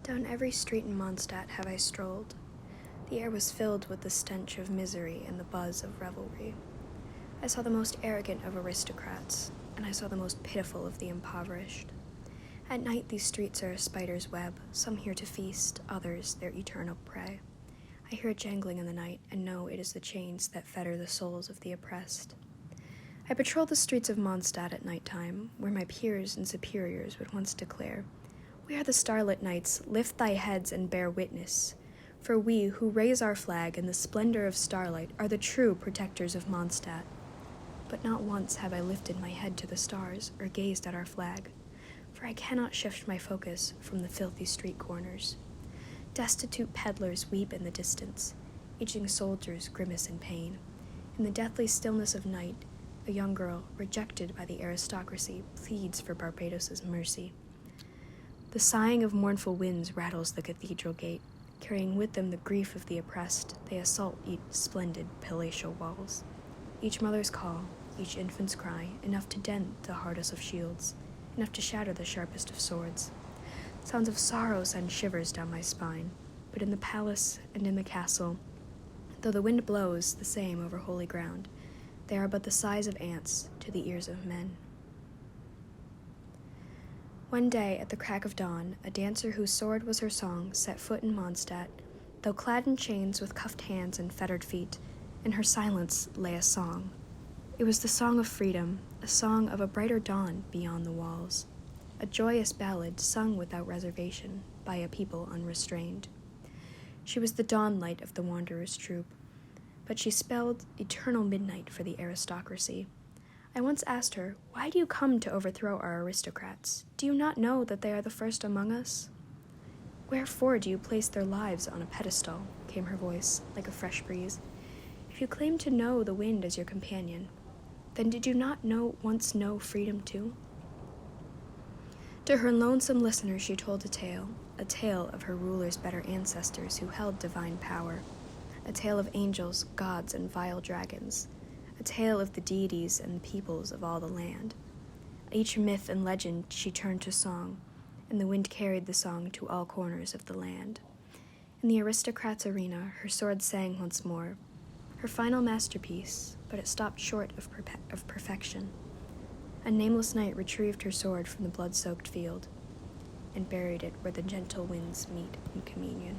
Down every street in Mondstadt have I strolled. The air was filled with the stench of misery and the buzz of revelry. I saw the most arrogant of aristocrats, and I saw the most pitiful of the impoverished. At night these streets are a spider's web, some here to feast, others their eternal prey. I hear a jangling in the night, and know it is the chains that fetter the souls of the oppressed. I patrol the streets of Mondstadt at night time, where my peers and superiors would once declare, "We are the starlit knights, lift thy heads and bear witness. For we, who raise our flag in the splendor of starlight, are the true protectors of Mondstadt." But not once have I lifted my head to the stars or gazed at our flag, for I cannot shift my focus from the filthy street corners. Destitute peddlers weep in the distance, aging soldiers grimace in pain. In the deathly stillness of night, a young girl, rejected by the aristocracy, pleads for Barbados's mercy. The sighing of mournful winds rattles the cathedral gate. Carrying with them the grief of the oppressed, they assault each splendid palatial walls. Each mother's call, each infant's cry, enough to dent the hardest of shields, enough to shatter the sharpest of swords. Sounds of sorrow send shivers down my spine, but in the palace and in the castle, though the wind blows the same over holy ground, they are but the sighs of ants to the ears of men. One day, at the crack of dawn, a dancer whose sword was her song set foot in Mondstadt, though clad in chains with cuffed hands and fettered feet. In her silence lay a song. It was the song of freedom, a song of a brighter dawn beyond the walls, a joyous ballad sung without reservation by a people unrestrained. She was the dawn light of the wanderer's troop, but she spelled eternal midnight for the aristocracy. I once asked her, "Why do you come to overthrow our aristocrats? Do you not know that they are the first among us?" "Wherefore do you place their lives on a pedestal?" came her voice, like a fresh breeze. "If you claim to know the wind as your companion, then did you not once know freedom too?" To her lonesome listener she told a tale of her ruler's better ancestors who held divine power, a tale of angels, gods, and vile dragons, a tale of the deities and peoples of all the land. Each myth and legend she turned to song, and the wind carried the song to all corners of the land. In the aristocrat's arena, her sword sang once more, her final masterpiece, but it stopped short of perfection. A nameless knight retrieved her sword from the blood-soaked field and buried it where the gentle winds meet in communion.